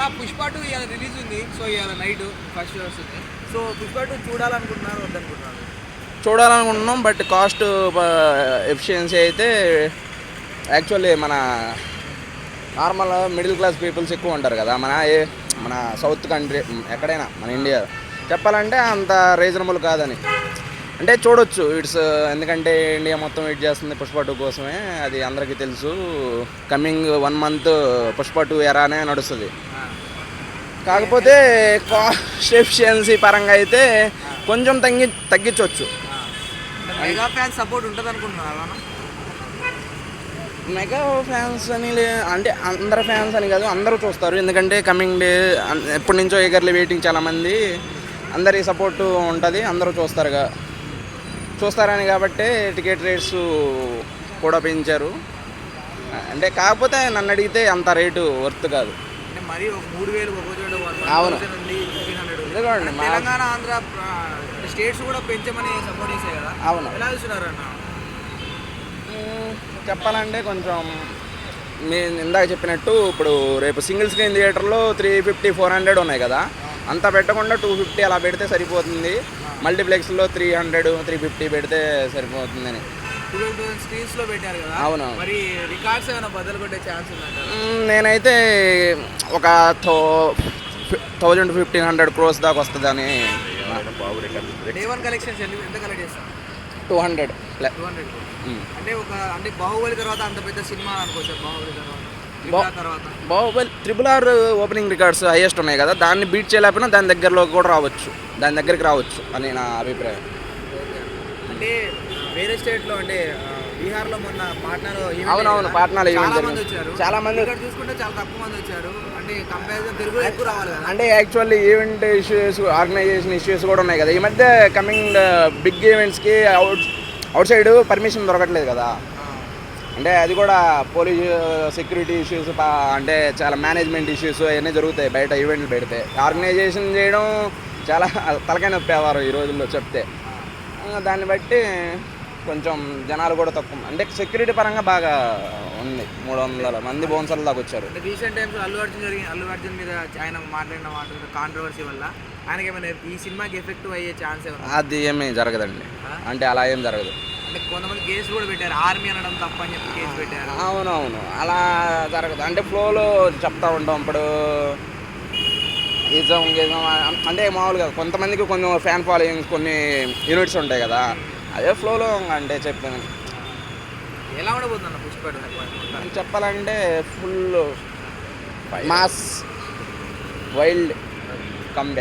అన్న పుష్ప 2 ఇవాళ రిలీజ్ ఉంది. సో ఇవాళ నైట్ ఫస్ట్ షో వస్తుంది. సో పుష్ప 2 చూడాలనుకుంటున్నారు వద్దనుకుంటున్నారు? చూడాలనుకుంటున్నాం. బట్ కాస్ట్ ఎఫిషియన్సీ అయితే యాక్చువల్లీ మన నార్మల్ మిడిల్ క్లాస్ పీపుల్స్ ఎక్కువ ఉంటారు కదా మన సౌత్ కంట్రీ ఎక్కడైనా మన ఇండియా చెప్పాలంటే అంత రీజనబుల్ కాదని అంటే చూడొచ్చు. ఎందుకంటే ఇండియా మొత్తం వెయిట్ చేస్తుంది పుష్ప 2 కోసమే, అది అందరికీ తెలుసు. కమింగ్ 1 month పుష్ప 2 ఎరానే నడుస్తుంది. కాకపోతే కాస్ట్ ఎఫిషియన్సీ పరంగా అయితే కొంచెం తగ్గించవచ్చు. మెగా ఫ్యాన్స్ సపోర్ట్ ఉంటుంది అనుకుంటున్నారా? మెగా ఫ్యాన్స్ అని అంటే అందరు ఫ్యాన్స్ అని కాదు, అందరూ చూస్తారు. ఎందుకంటే కమింగ్ డే ఎప్పటి నుంచో ఎగర్లీ వెయిటింగ్ చాలామంది, అందరి సపోర్టు ఉంటుంది, అందరూ చూస్తారని కాబట్టి టికెట్ రేట్స్ కూడా పెంచారు. అంటే కాకపోతే నన్ను అడిగితే అంత రేటు వర్త్ కాదు. అంటే మరి 3,000 అవును. ఎందుకండి తెలంగాణ ఆంధ్ర స్టేట్స్ కూడా పెంచమని సపోర్ట్ చేశాయి కదా. అవును. ఎలా చూస్తున్నారు అన్న? చెప్పాలంటే కొంచెం నేను ఇందాక చెప్పినట్టు ఇప్పుడు రేపు సింగిల్ స్క్రీన్ థియేటర్లో 350-400 ఉన్నాయి కదా, అంతా పెట్టకుండా 250 అలా పెడితే సరిపోతుంది. మల్టీప్లెక్స్లో 300-350 పెడితే సరిపోతుందని 12,000 స్క్రీన్స్లో పెట్టారు కదా. అవును. మరి రికార్డ్స్ ఏమైనా బదులు కొట్టే ఛాన్స్ ఉందంటారు? నేనైతే ఒక 1,000-1,500 crores దాకా వస్తుందని. డే 1 కలెక్షన్స్ ఎంత కలెక్ట్ చేస్తారు? 200. అంటే అంటే బాహుబలి తర్వాత అంత పెద్ద సినిమా అనుకోవచ్చు. Baahubali RRR opening records highest ఉన్నాయి కదా, దాన్ని బీట్ చేయలేకపోయినా దాని దగ్గరికి రావచ్చు అని నా అభిప్రాయం. అంటే వేరే స్టేట్లో అంటే బీహార్లో మొన్న పాట్నాలో అవునవును పాట్నాలో ఈవెంట్ వచ్చారు. చాలా మంది ఇక్కడ చూసుకుంటే చాలా తక్కువ మంది వచ్చారు. అంటే కంపారిజన్ తెలుగులో ఎక్కువ రావాలి కదా. అంటే actually event issues, organisation issues కూడా ఉన్నాయి కదా. ఈ మధ్య కమింగ్ బిగ్ ఈవెంట్స్కి అవుట్ సైడ్ పర్మిషన్ దొరకట్లేదు కదా. అంటే అది కూడా పోలీస్ సెక్యూరిటీ ఇష్యూస్, అంటే చాలా మేనేజ్మెంట్ ఇష్యూస్ అవన్నీ జరుగుతాయి బయట ఈవెంట్లు పెడితే. ఆర్గనైజేషన్ చేయడం చాలా తలకాయ నొప్పేవారు ఈ రోజుల్లో చెప్తే. దాన్ని బట్టి కొంచెం జనాలు కూడా తక్కువ, అంటే సెక్యూరిటీ పరంగా బాగా ఉంది. 300 మంది బౌన్సర్ల దాకా వచ్చారు. రీసెంట్ టైమ్స్ అల్లు అర్జున్ మీద ఆయన మాట్లాడిన కాంట్రవర్సీ వల్ల ఆయనకి ఏమైనా ఈ సినిమాకి ఎఫెక్టివ్ అయ్యే ఛాన్స్ ఏమైనా? అది ఏమీ జరగదండి. అంటే అలా ఏం జరగదు. అంటే కొంతమంది కేసు కూడా పెట్టారు, ఆర్మీ అనడం తప్పని చెప్పి కేసు పెట్టారు. అవునవును, అలా జరగదు. అంటే ఫ్లోలో చెప్తా ఉంటాం. ఇప్పుడు ఇజం అంటే మామూలుగా కొంతమందికి కొంచెం ఫ్యాన్ ఫాలోయింగ్స్ కొన్ని యూనిట్స్ ఉంటాయి కదా, అదే ఫ్లోలో అంటే చెప్పాను. ఎలా ఉండబోతుందన్న పుష్ప 2? చెప్పాలంటే ఫుల్ మాస్ వైల్డ్ కంబ్యాక్.